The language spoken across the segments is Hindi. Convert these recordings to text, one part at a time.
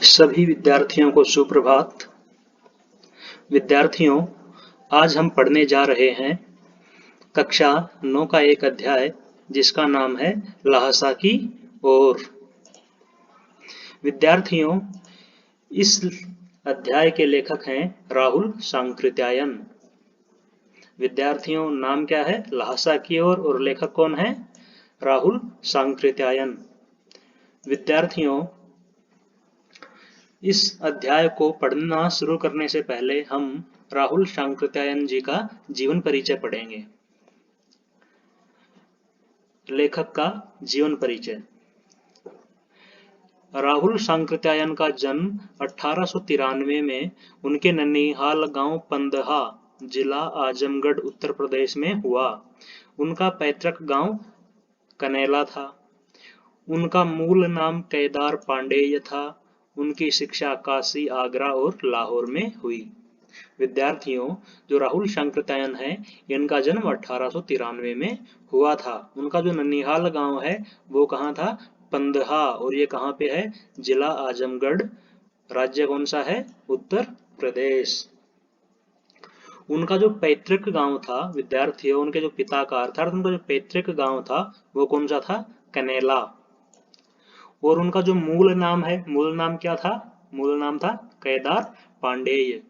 सभी विद्यार्थियों को सुप्रभात। विद्यार्थियों, आज हम पढ़ने जा रहे हैं कक्षा 9 का एक अध्याय जिसका नाम है लहासा की ओर। विद्यार्थियों, इस अध्याय के लेखक हैं राहुल सांकृत्यायन। विद्यार्थियों, नाम क्या है? लहासा की ओर, और लेखक कौन है? राहुल सांकृत्यायन। विद्यार्थियों, इस अध्याय को पढ़ना शुरू करने से पहले हम राहुल सांकृत्यायन जी का जीवन परिचय पढ़ेंगे। लेखक का जीवन परिचय। राहुल सांकृत्यायन का जन्म 1893 में उनके ननिहाल गांव पंदहा, जिला आजमगढ़, उत्तर प्रदेश में हुआ। उनका पैतृक गांव कनेला था। उनका मूल नाम केदार पांडेय था। उनकी शिक्षा काशी, आगरा और लाहौर में हुई। विद्यार्थियों, जो राहुल सांकृत्यायन है, इनका जन्म 1893 में हुआ था। उनका जो ननिहाल गांव है वो कहाँ था? पंदहा, और ये कहाँ पे है? जिला आजमगढ़, राज्य कौन सा है? उत्तर प्रदेश। उनका जो पैतृक गांव था विद्यार्थियों, उनके जो पिता का अर्थात उनका जो पैतृक गांव था वो कौन सा था? कनेला। और उनका जो मूल नाम है, मूल नाम क्या था? मूल नाम था केदार पांडेय।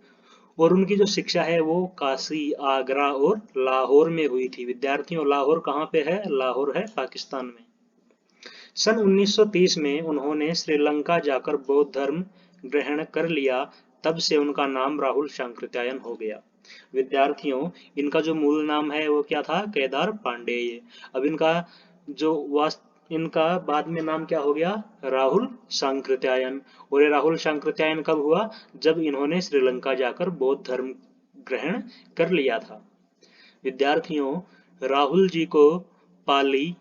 और उनकी जो शिक्षा है वो काशी, आगरा और लाहौर में हुई थी। विद्यार्थियों, लाहौर कहाँ पे है? लाहौर है पाकिस्तान में। सन 1930 में उन्होंने श्रीलंका जाकर बौद्ध धर्म ग्रहण कर लिया। तब से उनका नाम राहुल सांकृत्यायन हो गया। विद्यार्थियों, इनका जो मूल नाम है वो क्या था? केदार पांडेय। अब इनका बाद में नाम क्या हो गया? राहुल सांकृत्यायन। और ये राहुल सांकृत्यायन कब हुआ? जब इन्होंने श्रीलंका जाकर बौद्ध धर्म ग्रहण कर लिया था। विद्यार्थियों, राहुल जी को पाली,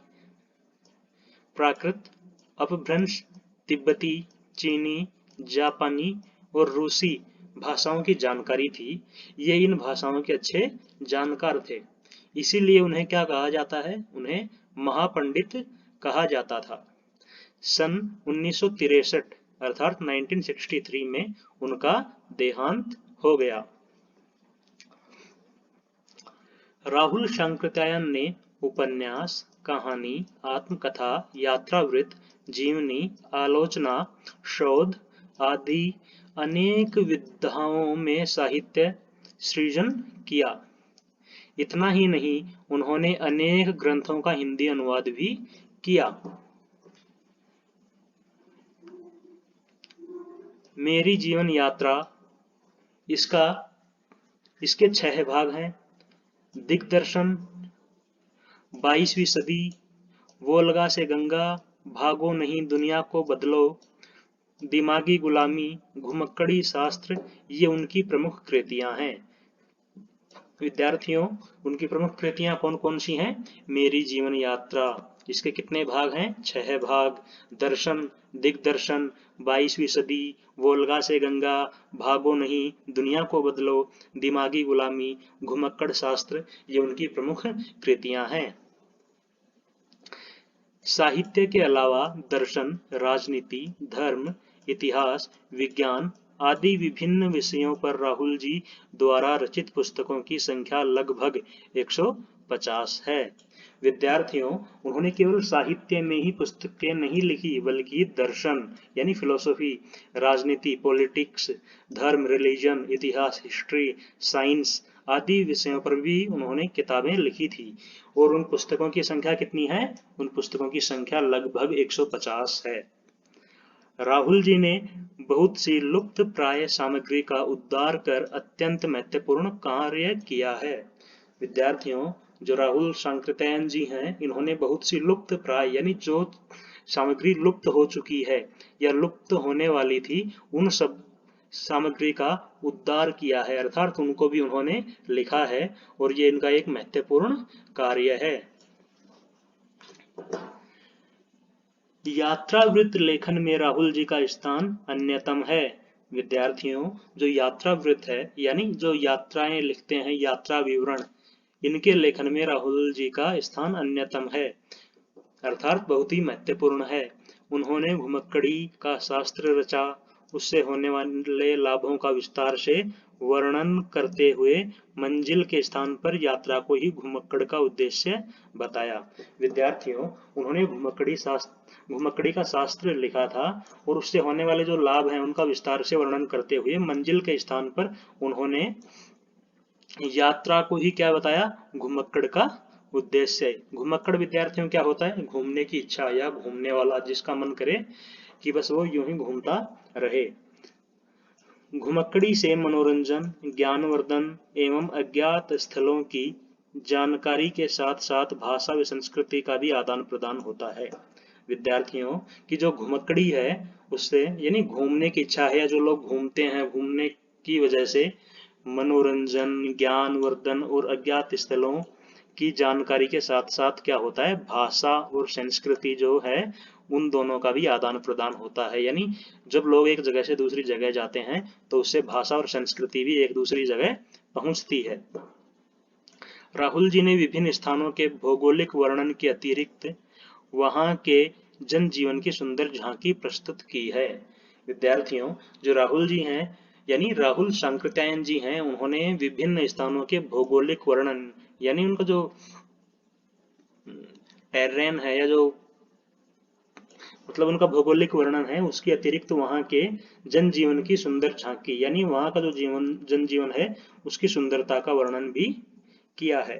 प्राकृत, अपभ्रंश, तिब्बती, चीनी, जापानी और रूसी भाषाओं की जानकारी थी। ये इन भाषाओं के अच्छे जानकार थे। इसीलिए उन्हें क्या कहा जाता है? उन्हें महापंडित कहा जाता था। सन 1963 अर्थात 1963 में उनका देहांत हो गया। राहुल सांकृत्यायन ने उपन्यास, कहानी, आत्मकथा, यात्रावृत्त, जीवनी, आलोचना, शोध आदि अनेक विधाओं में साहित्य सृजन किया। इतना ही नहीं, उन्होंने अनेक ग्रंथों का हिंदी अनुवाद भी किया। मेरी जीवन यात्रा, इसके 6 भाग हैं। दिग्दर्शन, 22वीं सदी, वोल्गा से गंगा, भागो नहीं दुनिया को बदलो, दिमागी गुलामी, घुमक्कड़ी शास्त्र, ये उनकी प्रमुख कृतियां हैं। विद्यार्थियों, उनकी प्रमुख कृतियां कौन कौन सी हैं? मेरी जीवन यात्रा, इसके कितने भाग हैं? 6 भाग। दर्शन, दिग्दर्शन, 22वीं सदी, वोल्गा से गंगा, भागो नहीं दुनिया को बदलो, दिमागी गुलामी, घुमक्कड़ शास्त्र, ये उनकी प्रमुख कृतियां हैं। साहित्य के अलावा दर्शन, राजनीति, धर्म, इतिहास, विज्ञान आदि विभिन्न विषयों पर राहुल जी द्वारा रचित पुस्तकों की संख्या लगभग 150 है। विद्यार्थियों, उन्होंने केवल साहित्य में ही पुस्तकें नहीं लिखी, बल्कि दर्शन यानी फिलोसफी, राजनीति, पॉलिटिक्स, धर्म, रिलीजन, इतिहास, हिस्ट्री, साइंस आदि विषयों पर भी उन्होंने किताबें लिखी थी। और उन पुस्तकों की संख्या कितनी है? उन पुस्तकों की संख्या लगभग 150 है। राहुल जी ने बहुत सी लुप्त प्राय सामग्री का उद्धार कर अत्यंत महत्वपूर्ण कार्य किया है। विद्यार्थियों, जो राहुल सांकृत्यायन जी हैं, इन्होंने बहुत सी लुप्त प्राय यानी जो सामग्री लुप्त हो चुकी है या लुप्त होने वाली थी, उन सब सामग्री का उद्धार किया है, अर्थात उनको भी उन्होंने लिखा है। और ये इनका एक महत्वपूर्ण कार्य है। यात्रावृत्त लेखन में राहुल जी का स्थान अन्यतम है। विद्यार्थियों, जो यात्रावृत्त है यानी जो यात्राएं लिखते हैं, यात्रा विवरण, इनके लेखन में राहुल जी का स्थान अन्यतम है, अर्थात बहुत ही महत्वपूर्ण है। उन्होंने घुमक्कड़ी का शास्त्र रचा उससे होने वाले लाभों का विस्तार से वर्णन करते हुए मंजिल के स्थान पर यात्रा को ही घुमक्कड़ का उद्देश्य बताया। विद्यार्थियों, उन्होंने घुमक्कड़ी का शास्त्र लिखा था और उससे होने वाले जो लाभ हैं उनका विस्तार से वर्णन करते हुए मंजिल के स्थान पर उन्होंने यात्रा को ही क्या बताया? घुमक्कड़ का उद्देश्य। घुमक्कड़ विद्यार्थियों क्या होता है? घूमने की इच्छा या घूमने वाला, जिसका मन करे कि बस वो यूं ही घूमता रहे। घुमक्कड़ी से मनोरंजन, ज्ञानवर्धन एवं अज्ञात स्थलों की जानकारी के साथ साथ भाषा व संस्कृति का भी आदान प्रदान होता है। विद्यार्थियों की जो घुमक्कड़ी है उससे यानी घूमने की इच्छा है, या जो लोग घूमते हैं घूमने की वजह से मनोरंजन, ज्ञानवर्धन और अज्ञात स्थलों की जानकारी के साथ साथ क्या होता है? भाषा और संस्कृति जो है उन दोनों का भी आदान प्रदान होता है। यानी जब लोग एक जगह से दूसरी जगह जाते हैं तो उससे भाषा और संस्कृति भी एक दूसरी जगह पहुंचती है। राहुल जी ने विभिन्न स्थानों के भौगोलिक वर्णन के अतिरिक्त वहां के जनजीवन की सुंदर झांकी प्रस्तुत की है। विद्यार्थियों, जो राहुल जी हैं यानी राहुल सांकृत्यायन जी हैं, उन्होंने विभिन्न स्थानों के भौगोलिक वर्णन यानी उनका जो टेरेन है या जो मतलब उनका भौगोलिक वर्णन है उसके अतिरिक्त वहां के जनजीवन की सुंदर झांकी यानी वहां का जो जनजीवन है उसकी सुंदरता का वर्णन भी किया है।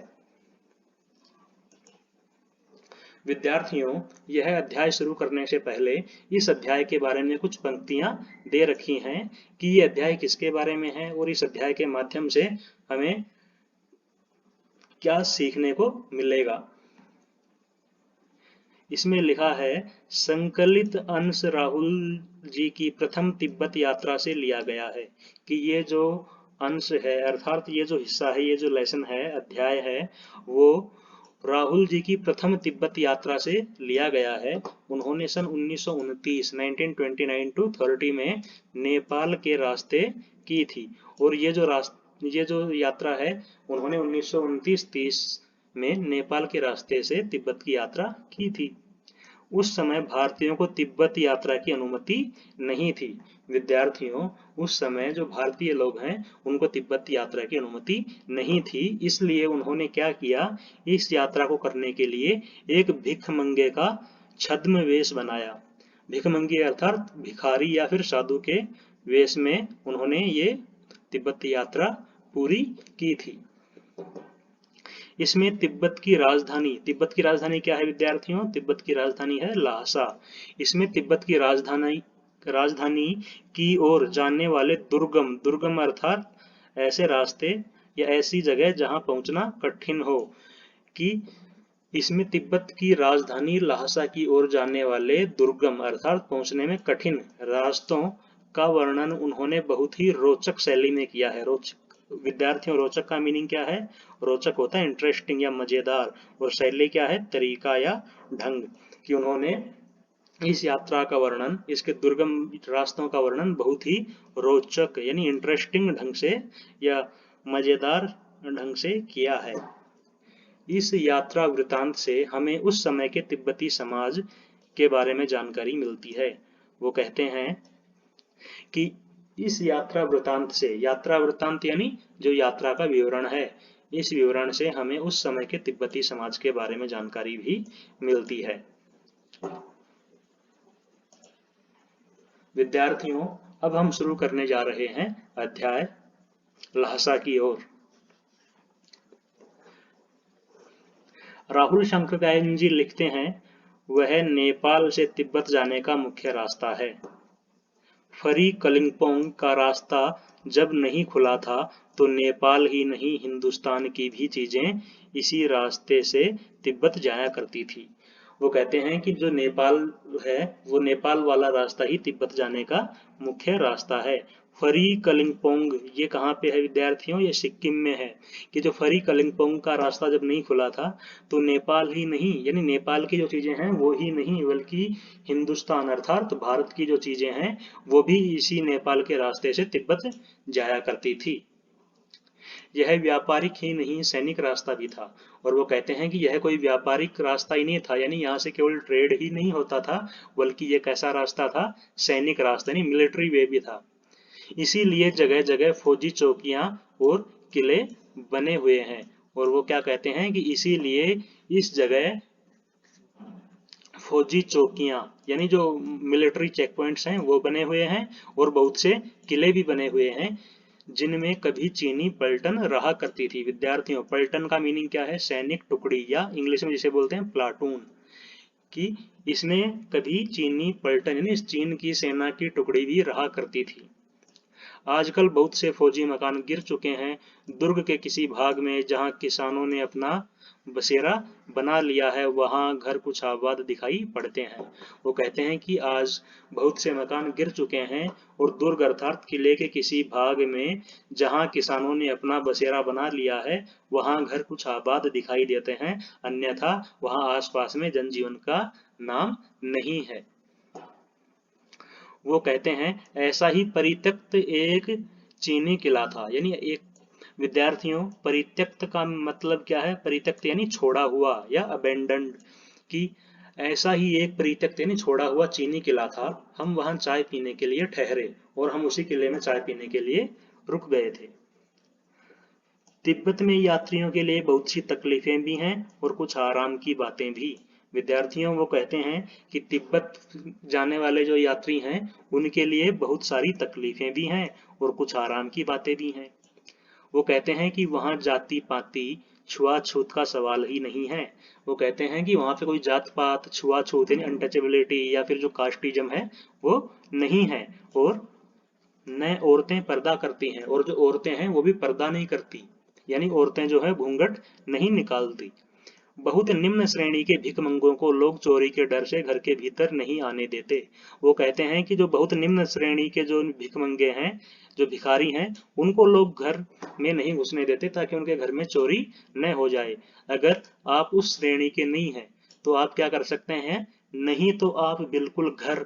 विद्यार्थियों, यह अध्याय शुरू करने से पहले इस अध्याय के बारे में कुछ पंक्तियां दे रखी हैं कि ये अध्याय किसके बारे में है और इस अध्याय के माध्यम से हमें क्या सीखने को मिलेगा। इसमें लिखा है, संकलित अंश राहुल जी की प्रथम तिब्बत यात्रा से लिया गया है। कि ये जो अंश है अर्थात ये जो हिस्सा है, ये जो लेसन है, अध्याय है, वो राहुल जी की प्रथम तिब्बत यात्रा से लिया गया है। उन्होंने सन 1929 टू 30 में नेपाल के रास्ते की थी और ये जो यात्रा है उन्होंने 1929-30 में नेपाल के रास्ते से तिब्बत की यात्रा की थी। उस समय भारतीयों को तिब्बत यात्रा की अनुमति नहीं थी। विद्यार्थियों, उस समय जो भारतीय लोग हैं उनको तिब्बत यात्रा की अनुमति नहीं थी, इसलिए उन्होंने क्या किया, इस यात्रा को करने के लिए एक भिखमंगे का छद्म वेश बनाया। भिखमंगे अर्थात भिखारी या फिर साधु के वेश में उन्होंने ये तिब्बत यात्रा पूरी की थी। इसमें तिब्बत की राजधानी क्या है विद्यार्थियों? तिब्बत की राजधानी है ल्हासा। इसमें तिब्बत की राजधानी की ओर जाने वाले दुर्गम अर्थात ऐसे रास्ते या ऐसी जगह जहां पहुंचना कठिन हो। कि इसमें तिब्बत की राजधानी ल्हासा की ओर जाने वाले दुर्गम अर्थात पहुंचने में कठिन रास्तों का वर्णन उन्होंने बहुत ही रोचक शैली में किया है। विद्यार्थियों, रोचक का मीनिंग क्या है? रोचक होता है इंटरेस्टिंग या मजेदार, और शैली क्या है? तरीका या ढंग। कि उन्होंने इस यात्रा का वर्णन, इसके दुर्गम रास्तों का वर्णन बहुत ही रोचक यानी इंटरेस्टिंग ढंग से या मजेदार ढंग से किया है। इस यात्रा वृतांत से हमें उस समय के तिब्बती समाज के बारे में जानकारी मिलती है। वो कहते हैं कि इस यात्रा वृतांत यानी जो यात्रा का विवरण है, इस विवरण से हमें उस समय के तिब्बती समाज के बारे में जानकारी भी मिलती है। विद्यार्थियों, अब हम शुरू करने जा रहे हैं अध्याय ल्हासा की ओर। राहुल सांकृत्यायन जी लिखते हैं, वह नेपाल से तिब्बत जाने का मुख्य रास्ता है। फरी कलिंपोंग का रास्ता जब नहीं खुला था तो नेपाल ही नहीं हिंदुस्तान की भी चीजें इसी रास्ते से तिब्बत जाया करती थी। वो कहते हैं कि जो नेपाल है वो नेपाल वाला रास्ता ही तिब्बत जाने का मुख्य रास्ता है। फरी कलिंपोंग ये कहाँ पे है विद्यार्थियों? ये सिक्किम में है। कि जो फरी कलिंपोंग का रास्ता जब नहीं खुला था तो नेपाल ही नहीं यानी नेपाल की जो चीजें हैं वो ही नहीं बल्कि हिंदुस्तान अर्थात भारत की जो चीजें हैं वो भी इसी नेपाल के रास्ते से तिब्बत जाया करती थी। यह व्यापारिक ही नहीं सैनिक रास्ता भी था। और वो कहते हैं कि यह कोई व्यापारिक रास्ता ही नहीं था, यानी यहाँ से केवल ट्रेड ही नहीं होता था, बल्कि ये कैसा रास्ता था, सैनिक रास्ता यानी मिलिट्री वे भी था। इसीलिए जगह जगह फौजी चौकियां और किले बने हुए हैं। और वो क्या कहते हैं कि इसीलिए इस जगह फौजी चौकियां यानी जो मिलिट्री चेक पॉइंट्स हैं वो बने हुए हैं, और बहुत से किले भी बने हुए हैं जिनमें कभी चीनी पलटन रहा करती थी। विद्यार्थियों, पलटन का मीनिंग क्या है? सैनिक टुकड़ी, या इंग्लिश में जिसे बोलते हैं प्लाटून। कि इसमें कभी चीनी पलटन यानी चीन की सेना की टुकड़ी भी रहा करती थी। आजकल बहुत से फौजी मकान गिर चुके हैं। दुर्ग के किसी भाग में जहां किसानों ने अपना बसेरा बना लिया है, वहां घर कुछ आबाद दिखाई पड़ते हैं। वो कहते हैं कि आज बहुत से मकान गिर चुके हैं, और दुर्ग अर्थात किले के किसी भाग में जहां किसानों ने अपना बसेरा बना लिया है, वहां घर कुछ आबाद दिखाई देते हैं, अन्यथा वहां आसपास में जनजीवन का नाम नहीं है। वो कहते हैं ऐसा ही परित्यक्त एक चीनी किला था, यानी एक, विद्यार्थियों, परित्यक्त का मतलब क्या है? परित्यक्त यानी छोड़ा हुआ या अबेंडन्ड। कि ऐसा ही एक परित्यक्त यानी छोड़ा हुआ चीनी किला था। हम वहां चाय पीने के लिए ठहरे, और हम उसी किले में चाय पीने के लिए रुक गए थे। तिब्बत में यात्रियों के लिए बहुत सी तकलीफें भी हैं और कुछ आराम की बातें भी। विद्यार्थियों, वो कहते हैं कि तिब्बत जाने वाले जो यात्री हैं उनके लिए बहुत सारी तकलीफें भी हैं और कुछ आराम की बातें भी हैं। वो कहते हैं कि वहाँ जाति पाति छुआछूत का सवाल ही नहीं है। वो कहते हैं कि वहाँ पे कोई जात पात छुआछूत यानी अनटचेबिलिटी या फिर जो कास्टिज्म है वो नहीं है। और न औरतें पर्दा करती हैं, और जो औरतें हैं वो भी पर्दा नहीं करती, यानी औरतें जो है घूंघट नहीं निकालती। बहुत निम्न श्रेणी के भिखमंगों को लोग चोरी के डर से घर के भीतर नहीं आने देते। वो कहते हैं कि जो बहुत निम्न श्रेणी के जो भिखमंगे हैं, जो भिखारी हैं, उनको लोग घर में नहीं घुसने देते ताकि उनके घर में चोरी न हो जाए। अगर आप उस श्रेणी के नहीं हैं तो आप क्या कर सकते हैं? नहीं तो आप बिल्कुल घर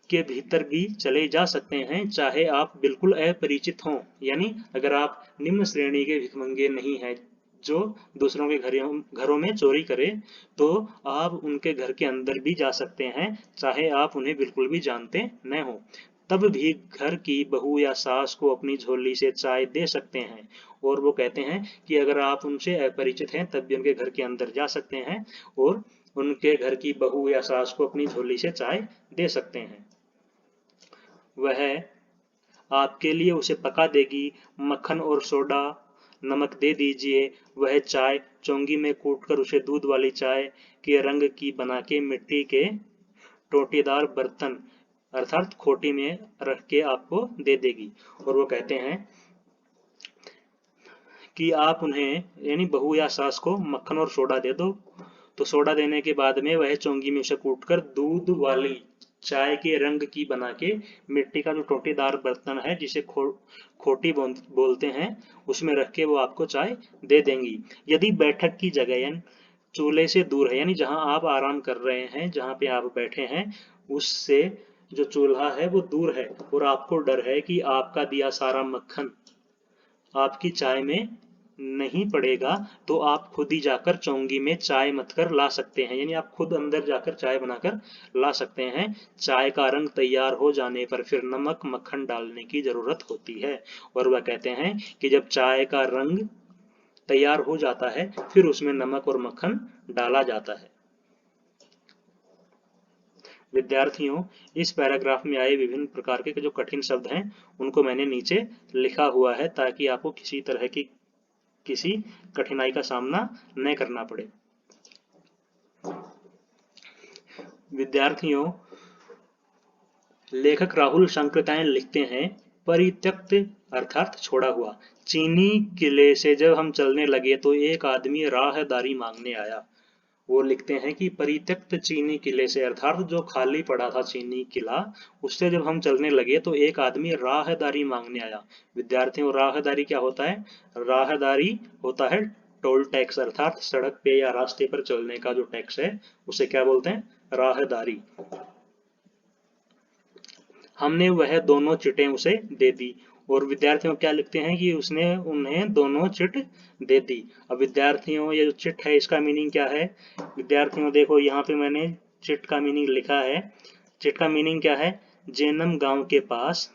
के भीतर भी चले जा सकते हैं, चाहे आप बिल्कुल अपरिचित हों। यानी अगर आप निम्न श्रेणी के भिखमंगे नहीं हैं जो दूसरों के घरों में चोरी करे, तो आप उनके घर के अंदर भी जा सकते हैं, चाहे आप उन्हें बिल्कुल भी जानते न हो। तब भी घर की बहू या सास को अपनी झोली से चाय दे सकते हैं। और वो कहते हैं कि अगर आप उनसे अपरिचित हैं तब भी उनके घर के अंदर जा सकते हैं और उनके घर की बहू या सास को अपनी झोली से चाय दे सकते हैं। वह आपके लिए उसे पका देगी। मक्खन और सोडा नमक दे दीजिए। वह चाय चोंगी में कूटकर उसे दूध वाली चाय के रंग की बना के मिट्टी के टोटीदार बर्तन अर्थात खोटी में रख के आपको दे देगी। और वो कहते हैं कि आप उन्हें यानी बहू या सास को मक्खन और सोडा दे दो। तो सोडा देने के बाद में वह चोंगी में उसे कूटकर दूध वाली चाय के रंग की बना के मिट्टी का जो टोटीदार बर्तन है जिसे खोटी बोलते हैं उसमें रख के वो आपको चाय दे देंगी। यदि बैठक की जगह यानी चूल्हे से दूर है, यानी जहां आप आराम कर रहे हैं, जहां पे आप बैठे हैं, उससे जो चूल्हा है वो दूर है और आपको डर है कि आपका दिया सारा मक्खन आपकी चाय में नहीं पड़ेगा, तो आप खुद ही जाकर चौंगी में चाय मथ कर ला सकते हैं, यानी आप खुद अंदर जाकर चाय बनाकर ला सकते हैं। चाय का रंग तैयार हो जाने पर फिर नमक मक्खन डालने की जरूरत होती है। और वह कहते हैं कि जब चाय का रंग तैयार हो जाता है फिर उसमें नमक और मक्खन डाला जाता है। विद्यार्थियों, इस पैराग्राफ में आए विभिन्न प्रकार के जो कठिन शब्द हैं उनको मैंने नीचे लिखा हुआ है ताकि आपको किसी तरह की किसी कठिनाई का सामना न करना पड़े। विद्यार्थियों, लेखक राहुल शंकरतायन लिखते हैं, परित्यक्त अर्थात छोड़ा हुआ चीनी किले से जब हम चलने लगे तो एक आदमी राहदारी मांगने आया। वो लिखते हैं कि परित्यक्त चीनी किले से अर्थात जो खाली पड़ा था चीनी किला, उससे जब हम चलने लगे तो एक आदमी राहदारी मांगने आया। विद्यार्थियों, राहदारी क्या होता है? राहदारी होता है टोल टैक्स अर्थात सड़क पे या रास्ते पर चलने का जो टैक्स है उसे क्या बोलते हैं? राहदारी। हमने वह दोनों चिटें उसे दे दी और विद्यार्थियों क्या लिखते हैं कि उसने उन्हें दोनों चिट दे दी। अब विद्यार्थियों ये जो चिट है इसका मीनिंग क्या है? विद्यार्थियों देखो यहाँ पे मैंने चिट का मीनिंग लिखा है। चिट का मीनिंग क्या है? जेनम गांव के पास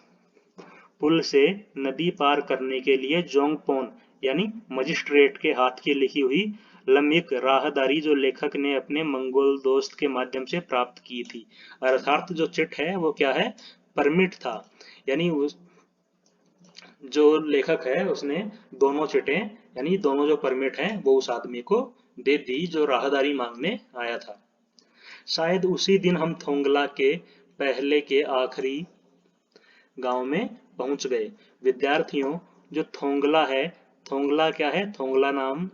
पुल से नदी पार करने के लिए जोंगपोन यानी मजिस्ट्रेट के हाथ की लिखी हुई लंबिक राहदारी जो लेखक ने अपने मंगोल दोस्त के माध्यम से प्राप्त की थी। अर्थात जो चिट है वो क्या है? परमिट था। यानी उस जो लेखक है उसने दोनों चिटें यानी दोनों जो परमिट है वो उस आदमी को दे दी जो राहदारी मांगने आया था। शायद उसी दिन हम थोंगला के पहले के आखिरी गांव में पहुंच गए। विद्यार्थियों जो थोंगला है, थोंगला क्या है? थोंगला नाम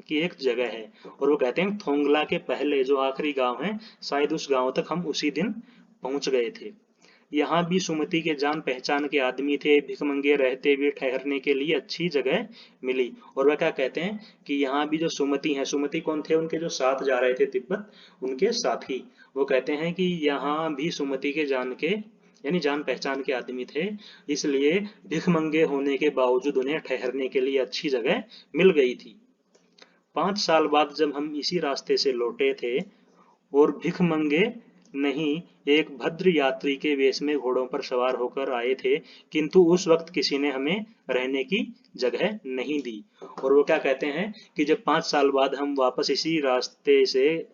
की एक जगह है और वो कहते हैं थोंगला के पहले जो आखिरी गांव है शायद उस गांव तक हम उसी दिन पहुंच गए थे। यहाँ भी सुमति के जान पहचान के आदमी थे। भिखमंगे रहते हुए ठहरने के लिए अच्छी जगह मिली। और वह क्या कहते हैं कि यहाँ भी जो सुमति है, सुमति कौन थे? उनके जो साथ जा रहे थे तिब्बत, उनके साथी। वो कहते हैं कि यहाँ भी सुमति के जान के यानी जान पहचान के आदमी थे, इसलिए भिखमंगे होने के बावजूद उन्हें ठहरने के लिए अच्छी जगह मिल गई थी। 5 साल बाद जब हम इसी रास्ते से लौटे थे और भिखमंगे नहीं एक भद्र यात्री के वेश में घोड़ों पर सवार होकर आए थे, किंतु उस वक्त किसी ने हमें रहने की जगह नहीं दी। और वो क्या कहते हैं कि जब 5 साल बाद हम वापस इसी रास्ते से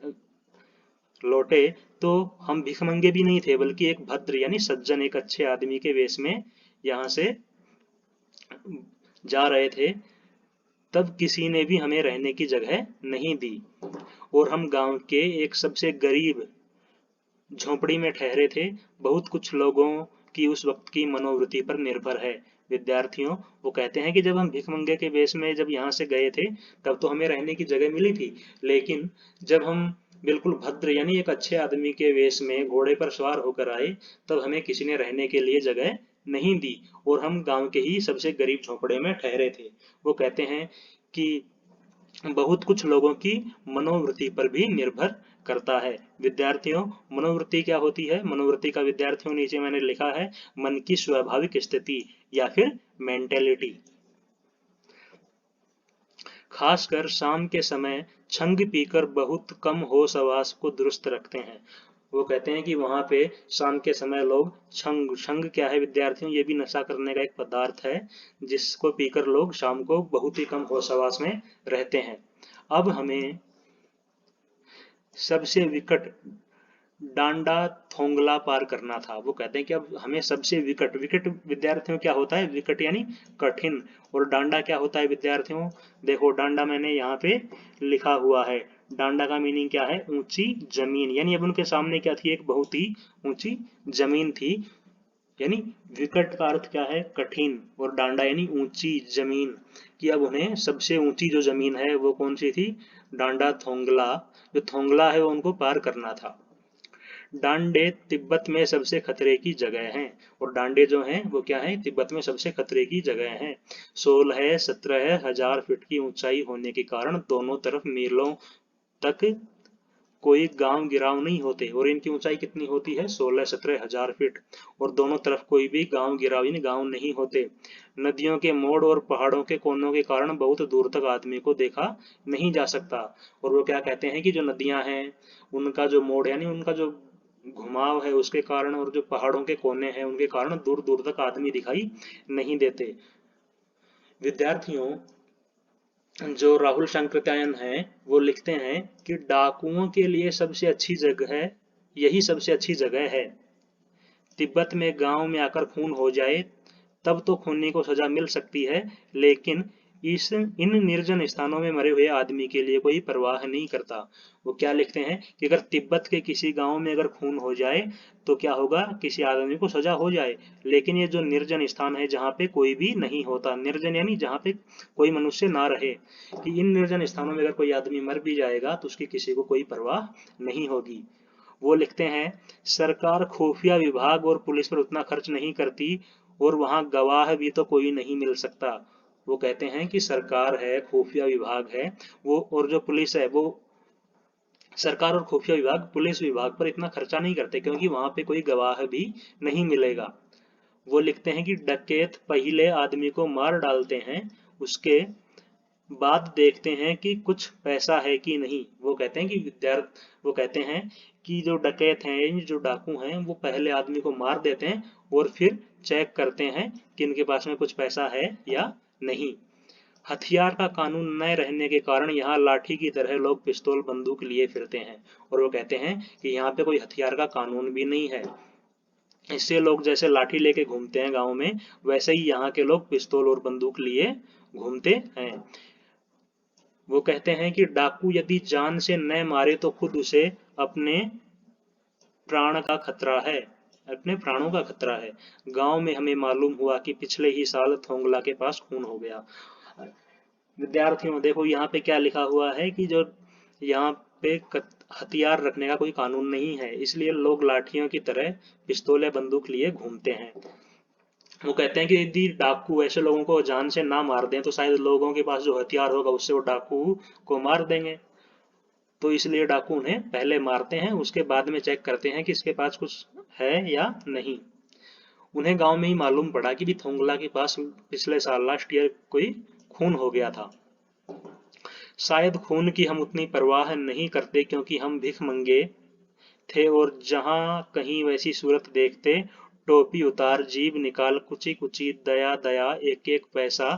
लौटे तो हम भिखमंगे भी नहीं थे बल्कि एक भद्र यानी सज्जन, एक अच्छे आदमी के वेश में यहाँ से जा रहे थे। तब किसी ने भी हमें रहने की जगह नहीं दी और हम गांव के एक सबसे गरीब झोपड़ी में ठहरे थे। बहुत कुछ लोगों की उस वक्त की मनोवृत्ति पर निर्भर है। विद्यार्थियों वो कहते हैं कि जब हम भिखमंगे के वेश में जब यहाँ से गए थे तब तो हमें रहने की जगह मिली थी, लेकिन जब हम बिल्कुल भद्र यानी एक अच्छे आदमी के वेश में घोड़े पर सवार होकर आए तब हमें किसी ने रहने के लिए जगह नहीं दी और हम गांव के ही सबसे गरीब झोपड़े में ठहरे थे। वो कहते हैं कि बहुत कुछ लोगों की मनोवृत्ति पर भी निर्भर करता है। विद्यार्थियों मनोवृत्ति क्या होती है? मनोवृत्ति का विद्यार्थियों नीचे मैंने लिखा है मन की स्वाभाविक स्थिति या फिर मेंटेलिटी। खासकर शाम के समय छंग पीकर बहुत कम होश हवास को दुरुस्त रखते हैं। वो कहते हैं कि वहां पे शाम के समय लोग छंग, छंग क्या है विद्यार्थियों? ये भी नशा करने का एक पदार्थ है जिसको पीकर लोग शाम को बहुत ही कम होश हवास में रहते हैं। अब हमें सबसे विकट डांडा थोंगला पार करना था। वो कहते हैं कि अब हमें सबसे विकट, विकट विद्यार्थियों क्या होता है? विकट यानी कठिन। और डांडा क्या होता है विद्यार्थियों? देखो डांडा मैंने यहाँ पे लिखा हुआ है। डांडा का मीनिंग क्या है? ऊंची जमीन। यानी अब उनके सामने क्या थी? एक बहुत ही ऊंची जमीन थी। यानी विकट का अर्थ क्या है? कठिन। और डांडा यानी ऊंची जमीन। कि अब उन्हें सबसे ऊंची जो जमीन है वो कौन सी थी? डांडा थोंगला। जो थोंगला है वो उनको पार करना था। डांडे तिब्बत में सबसे खतरे की जगह हैं और डांडे जो हैं वो क्या है? तिब्बत में सबसे खतरे की जगह हैं। 16-17 हजार फीट की ऊंचाई होने के कारण दोनों तरफ मीलों तक कोई गांव गिराव नहीं होते। और इनकी ऊंचाई कितनी होती है? 16-17 हजार फीट। और दोनों तरफ कोई भी गांव गिराव यानी गांव नहीं होते। नदियों के मोड़ और पहाड़ों के कोनों के कारण बहुत दूर तक आदमी को देखा नहीं जा सकता। और वो क्या कहते हैं कि जो नदियां हैं उनका जो मोड़ यानी उनका जो घुमाव है उसके कारण और जो पहाड़ों के कोने हैं उनके कारण दूर दूर तक आदमी दिखाई नहीं देते। विद्यार्थियों जो राहुल शंकरत्यायन है वो लिखते हैं कि डाकुओं के लिए सबसे अच्छी जगह है, यही सबसे अच्छी जगह है। तिब्बत में गांव में आकर खून हो जाए तब तो खूनी को सजा मिल सकती है, लेकिन इन निर्जन स्थानों में मरे हुए आदमी के लिए कोई परवाह नहीं करता। वो क्या लिखते हैं कि अगर तिब्बत के किसी गांव में अगर खून हो जाए तो क्या होगा? किसी आदमी को सजा हो जाए, लेकिन ये जो निर्जन स्थान है जहाँ पे कोई भी नहीं होता, निर्जन यानी जहाँ पे कोई मनुष्य ना रहे, कि इन निर्जन स्थानों में अगर कोई आदमी मर भी जाएगा तो उसकी किसी को कोई परवाह नहीं होगी। वो लिखते हैं सरकार खुफिया विभाग और पुलिस पर उतना खर्च नहीं करती और वहां गवाह भी तो कोई नहीं मिल सकता। वो कहते हैं कि सरकार है, खुफिया विभाग है वो, और जो पुलिस है वो, सरकार और खुफिया विभाग पुलिस विभाग पर इतना खर्चा नहीं करते क्योंकि वहां पे कोई गवाह भी नहीं मिलेगा। वो लिखते हैं कि डकैत पहले आदमी को मार डालते हैं, उसके बाद देखते हैं कि कुछ पैसा है कि नहीं। वो कहते हैं कि वो कहते हैं कि जो डकैत हैं, जो डाकू हैं, वो पहले आदमी को मार देते हैं और फिर चेक करते हैं कि इनके पास में कुछ पैसा है या नहीं। हथियार का कानून न रहने के कारण यहाँ लाठी की तरह लोग पिस्तौल बंदूक लिए फिरते हैं। और वो कहते हैं कि यहाँ पे कोई हथियार का कानून भी नहीं है, इससे लोग जैसे लाठी लेके घूमते हैं गांव में, वैसे ही यहाँ के लोग पिस्तौल और बंदूक लिए घूमते हैं। वो कहते हैं कि डाकू यदि जान से न मारे तो खुद उसे अपने प्राण का खतरा है, अपने प्राणों का खतरा है। गांव में हमें मालूम हुआ कि पिछले ही साल थोंगला के पास खून हो गया। विद्यार्थियों देखो यहाँ पे क्या लिखा हुआ है कि जो यहाँ पे हथियार रखने का कोई कानून नहीं है, इसलिए लोग लाठियों की तरह पिस्तौल या बंदूक लिए घूमते हैं। वो कहते हैं कि यदि डाकू ऐसे लोगों को जान से ना मार दें तो शायद लोगों के पास जो हथियार होगा उससे वो डाकू को मार देंगे। तो इसलिए डाकू उन्हें पहले मारते हैं, उसके बाद में चेक करते हैं कि इसके पास कुछ है या नहीं। उन्हें गांव में ही मालूम पड़ा कि भी थोंगला के पास पिछले साल लास्ट ईयर कोई खून हो गया था। शायद खून की हम उतनी परवाह नहीं करते क्योंकि हम भिख मंगे थे और जहां कहीं वैसी सूरत देखते टोपी उतार जीभ निकाल कुची कुची दया दया एक एक पैसा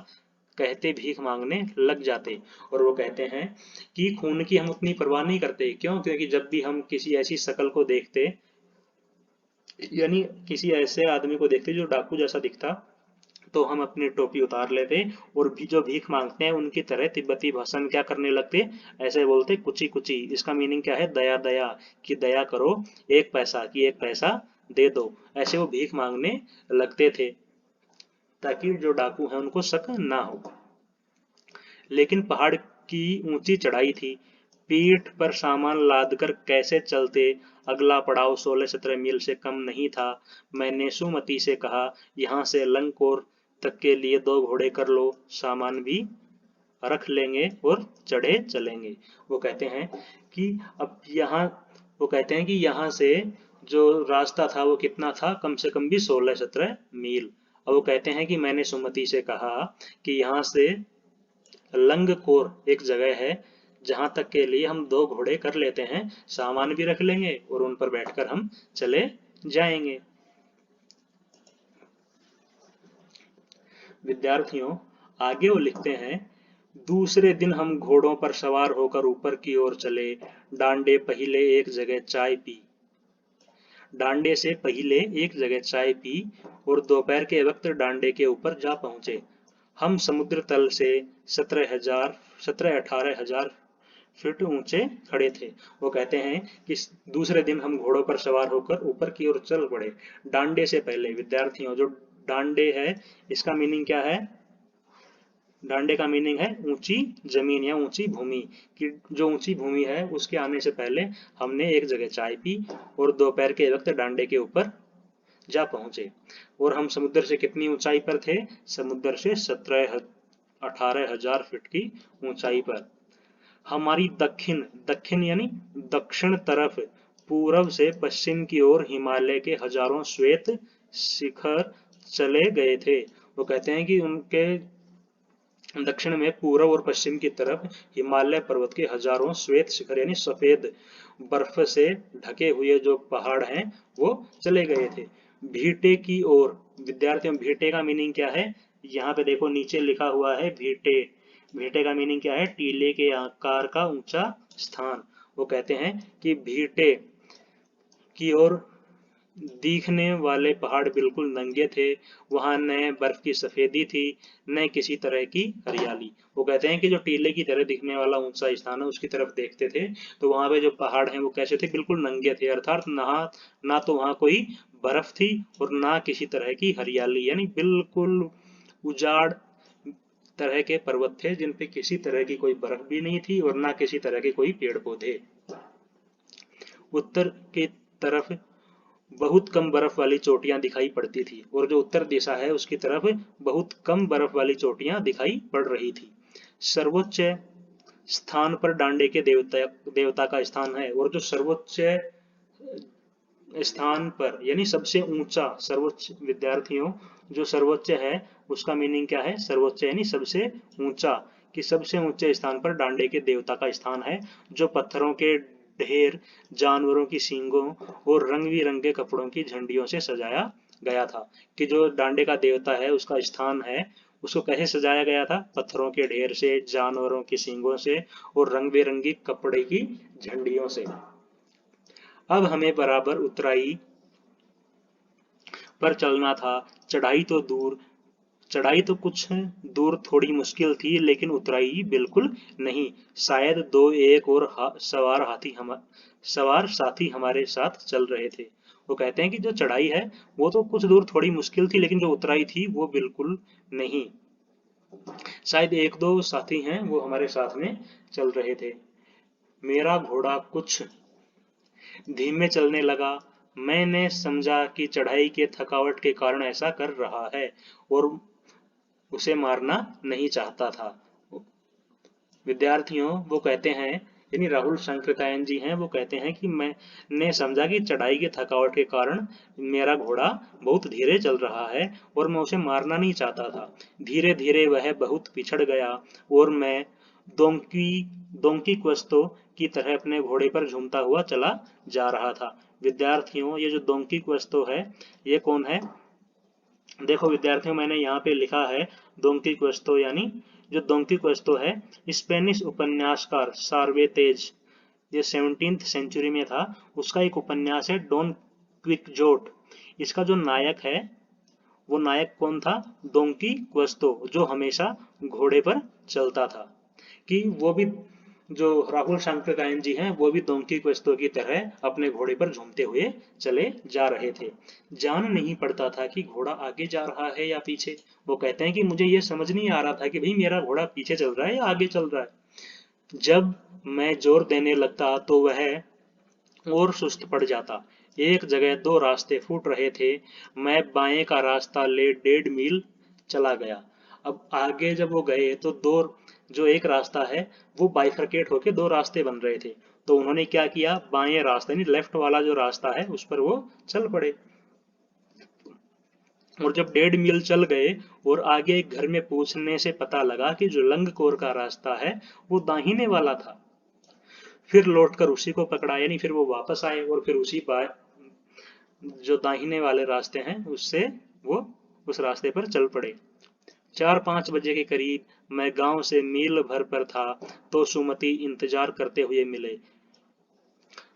कहते भीख मांगने लग जाते। और वो कहते हैं कि खून की हम उतनी परवाह नहीं करते, क्यों? क्योंकि जब भी हम किसी ऐसी शक्ल को देखते, यानी किसी ऐसे आदमी को देखते जो डाकू जैसा दिखता, तो हम अपनी टोपी उतार लेते और भी जो भीख मांगते हैं उनकी तरह तिब्बती भाषा में क्या करने लगते, ऐसे बोलते कुची कुची। इसका मीनिंग क्या है? दया दया, कि दया करो, एक पैसा कि एक पैसा दे दो। ऐसे वो भीख मांगने लगते थे ताकि जो डाकू हैं उनको शक ना हो। लेकिन पहाड़ की ऊंची चढ़ाई थी, पीठ पर सामान लादकर कैसे चलते। अगला पड़ाव 16-17 मील से कम नहीं था। मैंने सुमति से कहा, यहाँ से लंगकोर तक के लिए 2 घोड़े कर लो, सामान भी रख लेंगे और चढ़े चलेंगे। वो कहते हैं कि अब यहाँ वो कहते हैं कि यहाँ से जो रास्ता था वो कितना था, कम से कम भी 16-17 मील। अब वो कहते हैं कि मैंने सुमति से कहा कि यहाँ से लंगकोर एक जगह है जहां तक के लिए हम 2 घोड़े कर लेते हैं, सामान भी रख लेंगे और उन पर बैठकर हम चले जाएंगे। विद्यार्थियों आगे वो लिखते हैं, दूसरे दिन हम घोड़ों पर सवार होकर ऊपर की ओर चले। डांडे पहले एक जगह चाय पी डांडे से पहले एक जगह चाय पी और दोपहर के वक्त डांडे के ऊपर जा पहुंचे। हम समुद्र तल से 17-18 हजार फीट ऊंचे खड़े थे। वो कहते हैं कि दूसरे दिन हम घोड़ों पर सवार होकर ऊपर की ओर चल पड़े। डांडे से पहले, विद्यार्थियों जो डांडे है इसका मीनिंग क्या है? डांडे का मीनिंग है ऊंची जमीन या ऊंची भूमि, कि जो ऊंची भूमि है उसके आने से पहले हमने एक जगह चाय पी और दोपहर के वक्त डांडे के ऊपर जा पहुंचे। और हम समुद्र से कितनी ऊंचाई पर थे? समुद्र से 17-18 हजार फीट की ऊंचाई पर। हमारी दक्षिण दक्षिण यानी दक्षिण तरफ पूरब से पश्चिम की ओर हिमालय के हजारों श्वेत शिखर चले गए थे। वो कहते हैं कि उनके दक्षिण में पूर्व और पश्चिम की तरफ हिमालय पर्वत के हजारों श्वेत शिखर यानी सफेद बर्फ से ढके हुए जो पहाड़ हैं वो चले गए थे। भीटे की ओर, विद्यार्थियों भीटे का मीनिंग क्या है? यहाँ पे देखो नीचे लिखा हुआ है भीटे। भीटे का मीनिंग क्या है? टीले के आकार का ऊंचा स्थान। वो कहते हैं कि भीटे की ओर दिखने वाले पहाड़ बिल्कुल नंगे थे। वहां न बर्फ की सफेदी थी, न किसी तरह की हरियाली। वो कहते हैं कि जो टीले की तरह दिखने वाला ऊंचा स्थान है उसकी तरफ देखते थे तो वहां पे जो पहाड़ हैं वो कैसे थे? बिल्कुल नंगे थे, अर्थात ना तो वहां कोई बर्फ थी और ना किसी तरह की हरियाली, यानी बिल्कुल उजाड़ तरह के पर्वत थे जिन पे किसी तरह की कोई बर्फ भी नहीं थी और ना किसी तरह के कोई पेड़ पौधे। उत्तर की तरफ बहुत कम बर्फ वाली चोटियां दिखाई पड़ती थी और जो उत्तर दिशा है उसकी तरफ बहुत कम बर्फ वाली चोटियां दिखाई पड़ रही थी। सर्वोच्च स्थान पर डांडे के देवता का स्थान है और जो सर्वोच्च स्थान पर, यानी सबसे ऊंचा, सर्वोच्च। विद्यार्थियों, जो सर्वोच्च है उसका मीनिंग क्या है? सर्वोच्च यानी सबसे ऊंचा, कि सबसे ऊंचे स्थान पर डांडे के देवता का स्थान है, जो पत्थरों के ढेर, जानवरों की सींगों और रंग बिरंगे कपड़ों की झंडियों से सजाया गया था। कि जो डांडे का देवता है उसका स्थान है, उसको कैसे सजाया गया था? पत्थरों के ढेर से, जानवरों की सींगों से और रंग बिरंगी कपड़े की झंडियों से। अब हमें बराबर उतराई पर चलना था। चढ़ाई तो दूर चढ़ाई तो कुछ दूर थोड़ी मुश्किल थी, लेकिन उतराई बिल्कुल नहीं। शायद दो एक और सवार साथी हमारे साथ चल रहे थे। वो कहते हैं कि जो चढ़ाई है वो तो कुछ दूर थोड़ी मुश्किल थी, लेकिन जो उतराई थी वो बिल्कुल नहीं। शायद एक दो साथी हैं वो हमारे साथ में चल रहे थे। मेरा घोड़ा कुछ धीमे चलने लगा। मैंने समझा कि चढ़ाई के थकावट के कारण ऐसा कर रहा है और उसे मारना नहीं चाहता था। विद्यार्थियों, वो कहते हैं, यानी राहुल शंकरतायन जी हैं, वो कहते हैं कि मैंने समझा कि चढ़ाई की थकावट के कारण मेरा घोड़ा बहुत धीरे चल रहा है और मैं उसे मारना नहीं चाहता था। धीरे धीरे वह बहुत पिछड़ गया और मैं दोंकी दोंकी क्वेस्तो की तरह अपने घोड़े पर झूमता हुआ चला जा रहा था। विद्यार्थियों, ये जो दोंकी क्वेस्तो है, ये कौन है? देखो विद्यार्थियों, मैंने यहाँ पे लिखा है डोन क्विक्वेस्टो, यानी जो डोन क्विक्वेस्टो है, स्पेनिश उपन्यासकार सार्वेतेज, ये 17th सेंचुरी में था। उसका एक उपन्यास है डॉन क्विक्जोट। इसका जो नायक है वो नायक कौन था? डोंकी क्वेस्टो, जो हमेशा घोड़े पर चलता था। कि वो भी, जो राहुल शंकरकायन जी हैं, वो भी डोंकी क्वेस्टो की तरह अपने घोड़े पर झूमते हुए चले जा रहे थे। जान नहीं पड़ता था कि घोड़ा आगे जा रहा है या पीछे। वो कहते हैं कि मुझे ये समझ नहीं आ रहा था कि भाई मेरा घोड़ा पीछे चल रहा है या आगे चल रहा है। जब मैं जोर देने लगता तो वह और सुस्त पड़ जाता। एक जगह दो रास्ते फूट रहे थे। मैं बाएं का रास्ता ले 1.5 मील चला गया। अब आगे जब वो गए तो दो, जो एक रास्ता है वो बाइफरकेट होके दो रास्ते बन रहे थे। तो उन्होंने क्या किया? बाएं रास्ते यानी लेफ्ट वाला जो रास्ता है उस पर वो चल पड़े। और जब 1.5 मील चल गए और आगे एक घर में पूछने से पता लगा कि जो लंगकोर का रास्ता है वो दाहिने वाला था। फिर लौटकर उसी को पकड़ा, यानी फिर वो वापस आए और फिर उसी जो दाहिने वाले रास्ते हैं उससे वो उस रास्ते पर चल पड़े। 4-5 बजे के करीब मैं गांव से मील भर पर था तो सुमति इंतजार करते हुए मिले।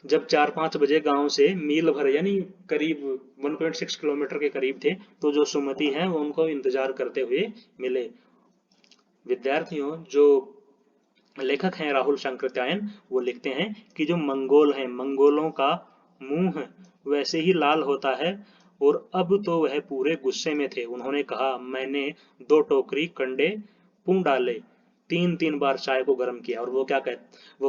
जब 4-5 बजे गांव से मील भर यानी करीब 1.6 किलोमीटर के करीब थे, तो जो सुमति हैं वो उनको इंतजार करते हुए मिले। विद्यार्थियों, जो लेखक हैं राहुल शंकरत्यायन, वो लिखते हैं कि जो मंगोल हैं, मंगोलों का मुंह वैसे ही लाल होता है और अब तो वह पूरे गुस्से में थे। उन्होंने कहा, मैंने 2 टोकरी कंडे पूं डाले, 3-3 बार चाय को गर्म किया। और वो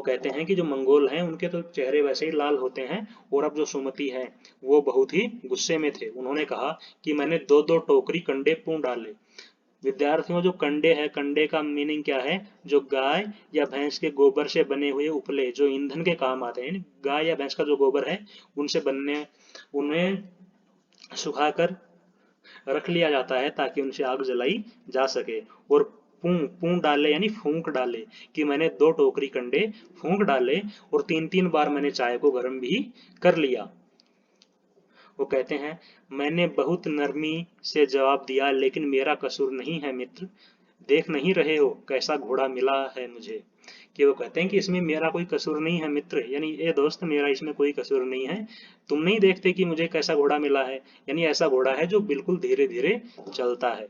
कहते हैं कि जो मंगोल हैं उनके तो चेहरे वैसे ही लाल होते हैं, और अब जो सुमति हैं वो बहुत ही गुस्से में थे। उन्होंने कहा कि मैंने 2-2 टोकरी कंडे पूं डाले। विद्यार्थियों, जो कंडे है, कंडे का मीनिंग क्या है? जो गाय या भैंस के गोबर से बने हुए उपले जो ईंधन के काम आते हैं। गाय या भैंस का जो गोबर है उनसे बनने उन्हें सुखाकर रख लिया जाता है ताकि उनसे आग जलाई जा सके। और पूं पूं डाले यानी फूंक डाले, कि मैंने 2 टोकरी कंडे फूंक डाले और 3-3 बार मैंने चाय को गर्म भी कर लिया। वो कहते हैं, मैंने बहुत नरमी से जवाब दिया, लेकिन मेरा कसूर नहीं है मित्र। देख नहीं रहे हो कैसा घोड़ा मिला है मुझे? कि वो कहते हैं कि इसमें मेरा कोई कसूर नहीं है मित्र, यानी ए दोस्त, मेरा इसमें कोई कसूर नहीं है। तुम नहीं देखते कि मुझे कैसा घोड़ा मिला है? यानी ऐसा घोड़ा है जो बिल्कुल धीरे धीरे चलता है।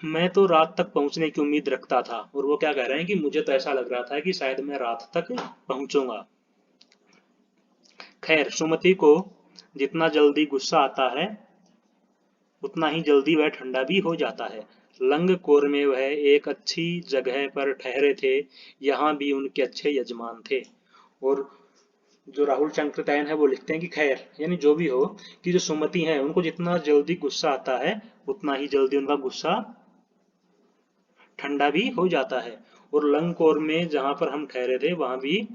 मैं तो रात तक पहुंचने की उम्मीद रखता था। और वो क्या कह रहे हैं कि मुझे तो ऐसा लग रहा था कि शायद मैं रात तक पहुंचूंगा। खैर, सुमति को जितना जल्दी गुस्सा आता है उतना ही जल्दी वह ठंडा भी हो जाता है। लंगकोर में वह एक अच्छी जगह पर ठहरे थे। यहाँ भी उनके अच्छे यजमान थे। और जो राहुल शंकरतायन है वो लिखते हैं कि खैर, यानी जो भी हो, कि जो सुमति है उनको जितना जल्दी गुस्सा आता है उतना ही जल्दी उनका गुस्सा ठंडा भी हो जाता है। और लंगकोर में जहां पर हम ठहरे थे वहां भी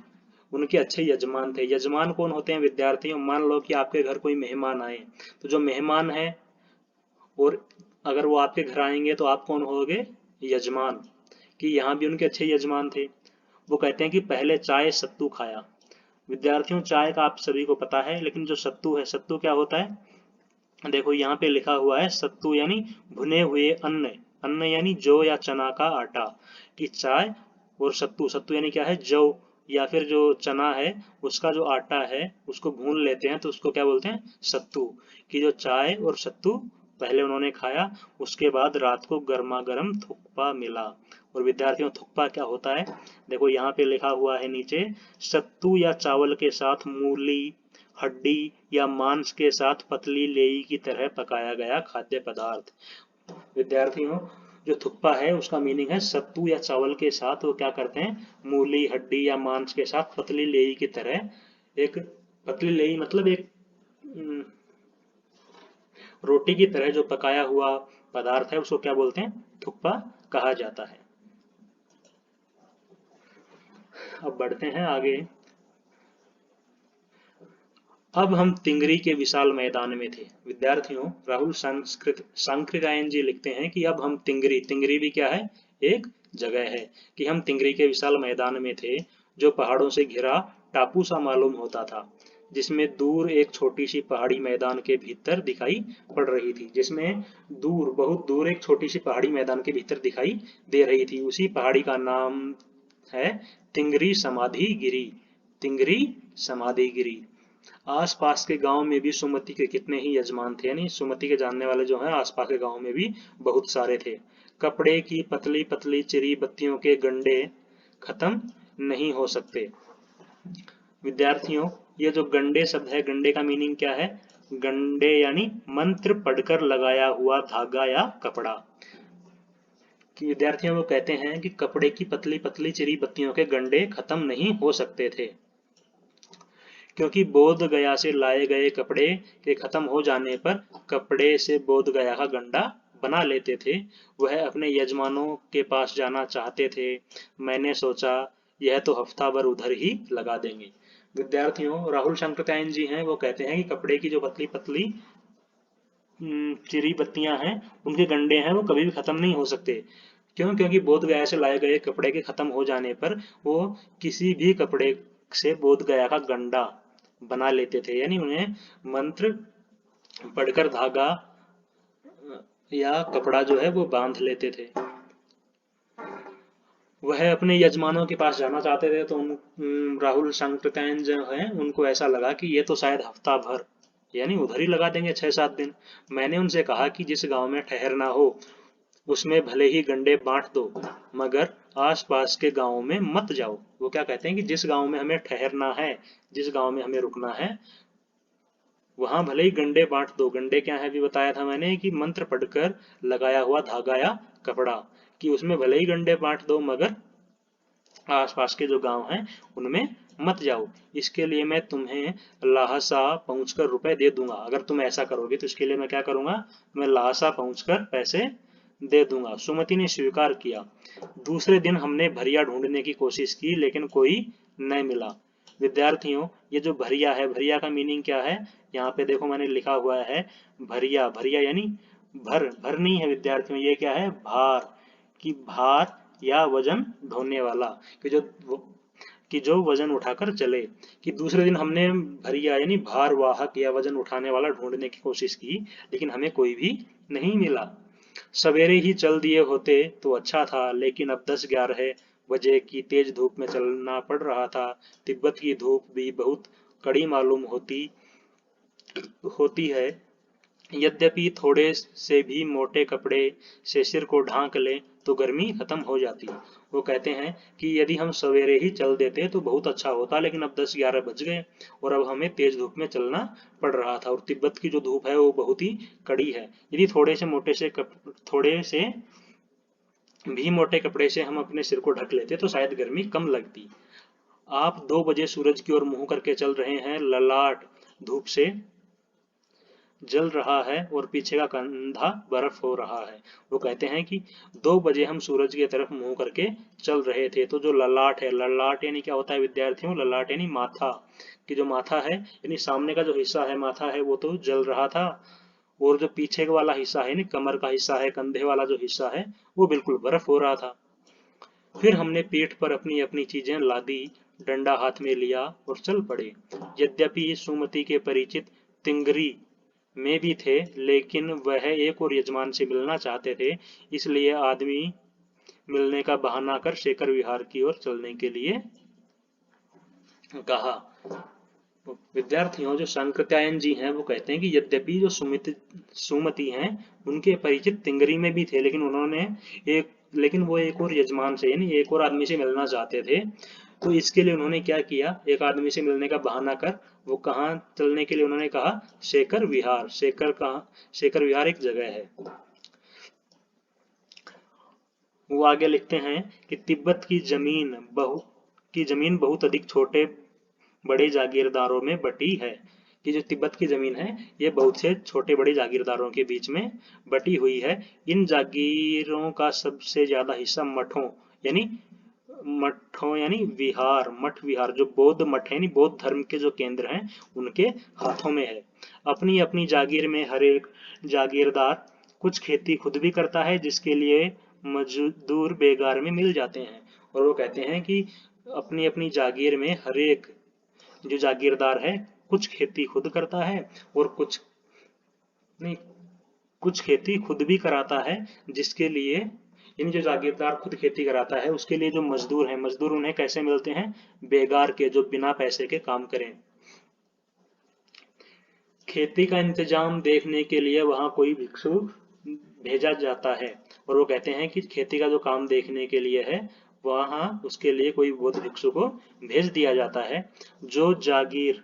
उनके अच्छे यजमान थे। यजमान कौन होते हैं विद्यार्थियों? मान लो कि आपके घर कोई मेहमान आए, तो जो मेहमान है और अगर वो आपके घर आएंगे तो आप कौन होगे? यजमान। कि यहाँ भी उनके अच्छे यजमान थे। वो कहते हैं कि पहले चाय सत्तू खाया। विद्यार्थियों चाय का आप सभी को पता है, लेकिन जो सत्तू है, सत्तू क्या होता है? देखो यहाँ पे लिखा हुआ है सत्तू यानी भुने हुए अन्न। अन्न यानी जौ या चना का आटा। कि चाय और सत्तू, सत्तू यानी क्या है? जौ या फिर जो चना है उसका जो आटा है उसको भून लेते हैं तो उसको क्या बोलते हैं? सत्तू। कि जो चाय और सत्तू पहले उन्होंने खाया, उसके बाद रात को गर्मा गर्म थुक्पा मिला। और विद्यार्थियों थुक्पा क्या होता है? देखो यहाँ पे लिखा हुआ है नीचे, सत्तू या चावल के साथ मूली, हड्डी या मांस के साथ पतली लेई की तरह पकाया गया खाद्य पदार्थ। विद्यार्थियों जो थुक्पा है उसका मीनिंग है सत्तू या चावल के साथ वो क्या करते हैं? मूली, हड्डी या मांस के साथ पतली लेई की तरह, एक पतली लेई मतलब एक रोटी की तरह जो पकाया हुआ पदार्थ है उसको क्या बोलते हैं? थुक्पा कहा जाता है। अब बढ़ते हैं आगे। अब हम तिंगरी के विशाल मैदान में थे। विद्यार्थियों राहुल सांकृत्यायन जी लिखते हैं कि अब हम तिंगरी, तिंगरी भी क्या है? एक जगह है। कि हम तिंगरी के विशाल मैदान में थे जो पहाड़ों से घिरा टापू सा मालूम होता था, जिसमें दूर एक छोटी सी पहाड़ी मैदान के भीतर दिखाई पड़ रही थी। जिसमें दूर, बहुत दूर एक छोटी सी पहाड़ी मैदान के भीतर दिखाई दे रही थी। उसी पहाड़ी का नाम है तिंगरी समाधि गिरी। तिंगरी समाधि गिरी। आसपास के गांव में भी सुमति के कितने ही यजमान थे, यानी सुमति के जानने वाले जो हैं आसपास के गांव में भी बहुत सारे थे। कपड़े की पतली पतली चिरी बत्तियों के गंडे खत्म नहीं हो सकते। विद्यार्थियों ये जो गंडे शब्द है, गंडे का मीनिंग क्या है? गंडे यानी मंत्र पढ़कर लगाया हुआ धागा या कपड़ा। कि विद्यार्थियों वो कहते हैं कि कपड़े की पतली पतली चिरी बत्तियों के गंडे खत्म नहीं हो सकते थे, क्योंकि बोध गया से लाए गए कपड़े के खत्म हो जाने पर कपड़े से बोध गया का गंडा बना लेते थे। वह अपने यजमानों के पास जाना चाहते थे। मैंने सोचा यह तो हफ्ता भर उधर ही लगा देंगे। विद्यार्थियों राहुल शंकरतायन जी हैं, वो कहते हैं कि कपड़े की जो पतली पतली चिरी बत्तियां हैं उनके गंडे हैं वो कभी भी खत्म नहीं हो सकते। क्यों? क्योंकि बोध गया से लाए गए कपड़े के खत्म हो जाने पर वो किसी भी कपड़े से बोध गया का गंडा बना लेते थे, यानी उन्हें मंत्र पढ़कर धागा या कपड़ा जो है वो बांध लेते थे। वह अपने यजमानों के पास जाना चाहते थे तो राहुल शंकरतायन जो है उनको ऐसा लगा कि ये तो शायद हफ्ता भर यानी उधर ही लगा देंगे 6-7 दिन। मैंने उनसे कहा कि जिस गांव में ठहरना हो उसमें भले ही गंडे बांट दो, मगर आसपास के गांव में मत जाओ। वो क्या कहते हैं कि जिस गांव में हमें ठहरना है, जिस गांव में हमें रुकना है, वहां भले ही गंडे बांट दो। गंडे क्या है भी बताया था मैंने कि मंत्र पढ़कर लगाया हुआ धागा या कपड़ा। कि उसमें भले ही गंडे बांट दो मगर आसपास के जो गांव हैं उनमें मत जाओ। इसके लिए मैं तुम्हें लाहसा पहुंचकर रुपए दे दूंगा। अगर तुम ऐसा करोगे तो इसके लिए मैं क्या करूंगा? मैं लाहसा पहुंचकर पैसे दे दूंगा। सुमति ने स्वीकार किया। दूसरे दिन हमने भरिया ढूंढने की कोशिश की लेकिन कोई नहीं मिला। विद्यार्थियों ये जो भरिया है, भरिया का मीनिंग क्या है? यहाँ पे देखो मैंने लिखा हुआ है भरिया। भरिया यानी भर, भर नहीं है विद्यार्थियों, ये क्या है? भार। कि भार या वजन ढोने वाला, कि जो वजन उठाकर चले। कि दूसरे दिन हमने भरिया यानी भार वाहक या वजन उठाने वाला ढूंढने की कोशिश की लेकिन हमें कोई भी नहीं मिला। सवेरे ही चल दिए होते तो अच्छा था, लेकिन अब 10-11 बजे की तेज धूप में चलना पड़ रहा था। तिब्बत की धूप भी बहुत कड़ी मालूम होती होती है। यद्यपि थोड़े से भी मोटे कपड़े से सिर को ढांक लें तो गर्मी खत्म हो जाती। वो कहते हैं कि यदि हम सवेरे ही चल देते तो बहुत अच्छा होता, लेकिन अब 10-11 बज गए और अब हमें तेज धूप में चलना पड़ रहा था और तिब्बत की जो धूप है वो बहुत ही कड़ी है। यदि थोड़े से भी मोटे कपड़े से हम अपने सिर को ढक लेते तो शायद गर्मी कम लगती। आप 2 बजे सूरज की ओर मुंह करके चल रहे हैं, ललाट धूप से जल रहा है और पीछे का कंधा बर्फ हो रहा है। वो कहते हैं कि 2 बजे हम सूरज की तरफ मुंह करके चल रहे थे, तो जो ललाट है, ललाट यानी क्या होता है विद्यार्थियों, ललाट यानी माथा, कि जो माथा है यानी सामने का जो हिस्सा है माथा है वो तो जल रहा था, और जो पीछे वाला हिस्सा है, कमर का हिस्सा है, कंधे वाला जो हिस्सा है वो बिल्कुल बर्फ हो रहा था। फिर हमने पीठ पर अपनी अपनी चीजें लादी, डंडा हाथ में लिया और चल पड़े। यद्यपि सुमति के परिचित तिंगरी में भी थे, लेकिन वह एक और यजमान से मिलना चाहते थे, इसलिए आदमी मिलने का बहाना कर शेखर विहार की ओर चलने के लिए कहा। विद्यार्थियों, जो शंकरत्यायन जी हैं वो कहते हैं कि यद्यपि जो सुमति हैं उनके परिचित तिंगरी में भी थे, लेकिन वो एक और यजमान से यानी एक और आदमी से मिलना चाहते थे, तो इसके लिए उन्होंने क्या किया, एक आदमी से मिलने का बहाना कर वो कहाँ चलने के लिए उन्होंने कहा, शेखर विहार। शेखर विहार एक जगह है। वो आगे लिखते हैं कि तिब्बत की जमीन बहुत अधिक छोटे बड़े जागीरदारों में बटी है, कि जो तिब्बत की जमीन है ये बहुत से छोटे बड़े जागीरदारों के बीच में बटी हुई है। इन जागीरों का सबसे ज्यादा हिस्सा मठों यानी विहार, मठ विहार, जो बौद्ध मठ है यानी बौद्ध धर्म के जो केंद्र हैं उनके हाथों में है। अपनी अपनी जागीर में हर एक जागीरदार कुछ खेती खुद भी करता है, जिसके लिए मजदूर बेगार में मिल जाते हैं। और वो कहते हैं कि अपनी अपनी जागीर में हर एक जो जागीरदार है कुछ खेती खुद करता है और कुछ नहीं, कुछ खेती खुद भी कराता है, जिसके लिए यानी जो जागीरदार खुद खेती कराता है उसके लिए जो मजदूर हैं, मजदूर उन्हें कैसे मिलते हैं, बेगार के, जो बिना पैसे के काम करें। खेती का इंतजाम देखने के लिए वहां कोई भिक्षु भेजा जाता है, और वो कहते हैं कि खेती का जो काम देखने के लिए है वहां उसके लिए कोई बौद्ध भिक्षु को भेज दिया जाता है, जो जागीर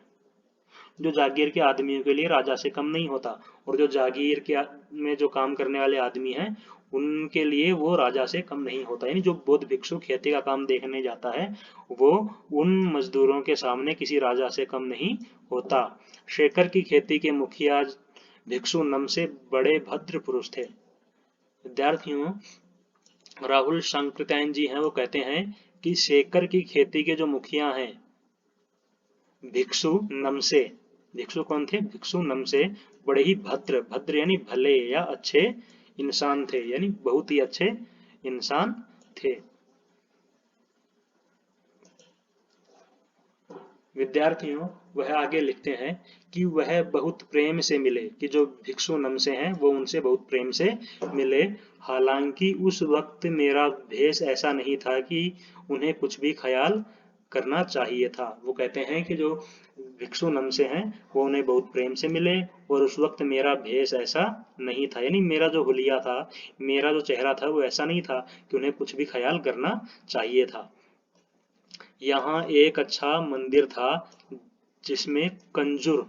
जो जागीर के आदमियों के लिए राजा से कम नहीं होता, और जो जागीर के में जो काम करने वाले आदमी हैं उनके लिए वो राजा से कम नहीं होता। यानी जो बौद्ध भिक्षु खेती का काम देखने जाता है वो उन मजदूरों के सामने किसी राजा से कम नहीं होता। शेखर की खेती के मुखिया भिक्षु नम से बड़े भद्र पुरुष थे। विद्यार्थियों, राहुल शंकरत्यायन जी हैं वो कहते हैं कि शेखर की खेती के जो मुखिया हैं भिक्षु नमसे, भिक्षु कौन थे, भिक्षु नमसे बड़े ही भद्र, भद्र यानी भले या अच्छे इंसान थे, यानी बहुत ही अच्छे इंसान थे। विद्यार्थियों, वह आगे लिखते हैं कि वह बहुत प्रेम से मिले, कि जो भिक्षु नमसे हैं वो उनसे बहुत प्रेम से मिले। हालांकि उस वक्त मेरा भेष ऐसा नहीं था कि उन्हें कुछ भी ख्याल करना चाहिए था। वो कहते हैं कि जो भिक्षु नमसे हैं वो उन्हें बहुत प्रेम से मिले, और उस वक्त मेरा भेष ऐसा नहीं था, यानी मेरा जो हुलिया था, मेरा जो चेहरा था वो ऐसा नहीं था कि उन्हें कुछ भी ख्याल करना चाहिए था। यहाँ एक अच्छा मंदिर था जिसमें कंजूर,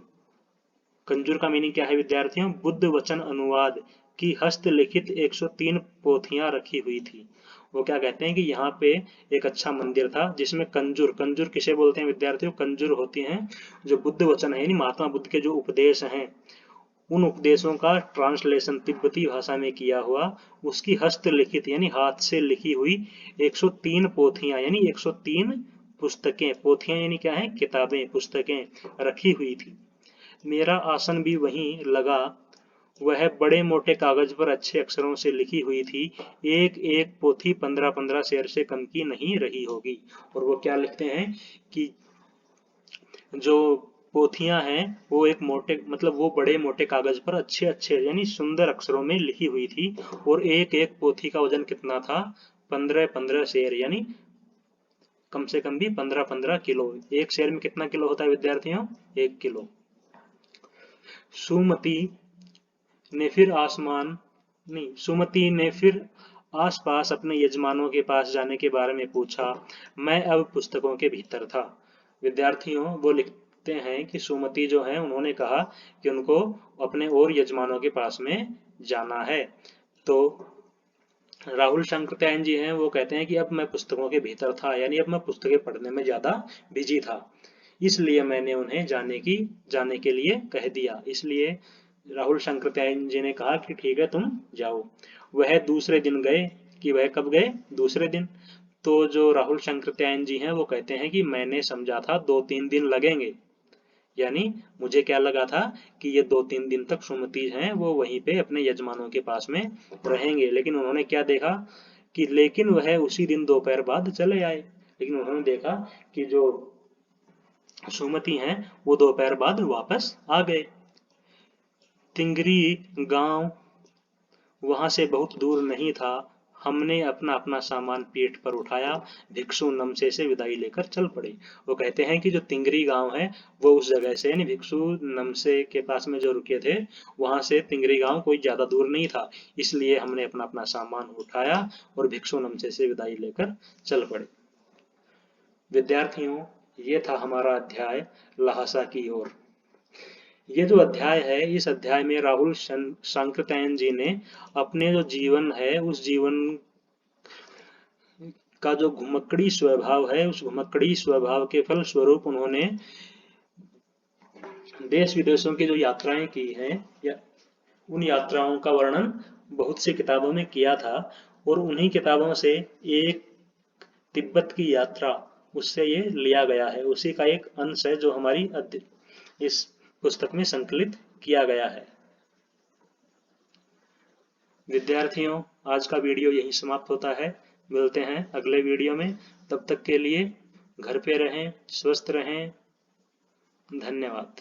कंजूर का मीनिंग क्या है विद्यार्थियों, बुद्ध वचन अनुवाद की हस्तलिखित 103 पोथियां रखी हुई थी। वो क्या कहते हैं कि यहाँ पे एक अच्छा मंदिर था जिसमें कंजूर, कंजूर किसे बोलते हैं विद्यार्थियों, कंजूर होती हैं जो बुद्ध वचन है यानी महात्मा बुद्ध के जो उपदेश हैं उन उपदेशों का ट्रांसलेशन तिब्बती भाषा में किया हुआ, उसकी हस्तलिखित यानी हाथ से लिखी हुई 103 पोथियां यानी 103 पुस्तकें, पोथियां यानी क्या है, किताबें, पुस्तकें रखी हुई थी। मेरा आसन भी वहीं लगा, वह बड़े मोटे कागज पर अच्छे अक्षरों से लिखी हुई थी, एक एक पोथी 15-15 शेर से कम की नहीं रही होगी। और वो क्या लिखते हैं कि जो पोथियां हैं वो एक मोटे मतलब वो बड़े मोटे कागज पर अच्छे अच्छे यानी सुंदर अक्षरों में लिखी हुई थी, और एक एक पोथी का वजन कितना था, 15-15 शेर, यानी कम से कम भी 15-15 किलो। एक शेर में कितना किलो होता है विद्यार्थियों, 1 किलो। सुमति ने फिर आसमान नहीं सुमति ने फिर आसपास अपने यजमानों के पास जाने के बारे में पूछा। मैं अब पुस्तकों के भीतर था। विद्यार्थियों, वो लिखते हैं कि सुमति जो है उन्होंने कहा कि उनको अपने और यजमानों के पास में जाना है। तो राहुल शंकरत्यायन जी हैं वो कहते हैं कि अब मैं पुस्तकों के भीतर था, यानी अब मैं पुस्तकें पढ़ने में ज्यादा बिजी था, इसलिए मैंने उन्हें जाने के लिए कह दिया। इसलिए राहुल शंकरत्यायन जी ने कहा कि ठीक है तुम जाओ। वह दूसरे दिन गए। कि वह कब गए? दूसरे दिन। तो जो राहुल शंकरत्यायन जी हैं वो कहते हैं कि मैंने समझा था 2-3 दिन लगेंगे, यानी मुझे क्या लगा था कि ये 2-3 दिन तक सुमति हैं वो वहीं पे अपने यजमानों के पास में रहेंगे, लेकिन उन्होंने क्या देखा कि लेकिन वह उसी दिन दोपहर बाद चले आए। लेकिन उन्होंने देखा कि जो सुमति हैं वो दोपहर बाद वापस आ गए। तिंगरी गांव वहां से बहुत दूर नहीं था। हमने अपना अपना सामान पीठ पर उठाया, भिक्षु नमसे से विदाई लेकर चल पड़े। वो कहते हैं कि जो तिंगरी गांव है वो उस जगह से, यानी भिक्षु नमसे के पास में जो रुके थे वहां से तिंगरी गांव कोई ज्यादा दूर नहीं था, इसलिए हमने अपना अपना सामान उठाया और भिक्षु नमसे से विदाई लेकर चल पड़े। विद्यार्थियों, ये था हमारा अध्याय लहासा की ओर। ये जो अध्याय है, इस अध्याय में राहुल सांकृत्यायन जी ने अपने जो जीवन है उस जीवन का जो घुमक्कड़ी स्वभाव है, उस घुमक्कड़ी स्वभाव के फल स्वरूप उन्होंने देश विदेशों की जो यात्राएं की हैं, या उन यात्राओं का वर्णन बहुत सी किताबों में किया था। और उन्हीं किताबों से एक तिब्बत की यात्रा, उससे ये लिया गया है, उसी का एक अंश है जो हमारी इस पुस्तक में संकलित किया गया है। विद्यार्थियों, आज का वीडियो यहीं समाप्त होता है। मिलते हैं अगले वीडियो में। तब तक के लिए घर पे रहें, स्वस्थ रहें। धन्यवाद।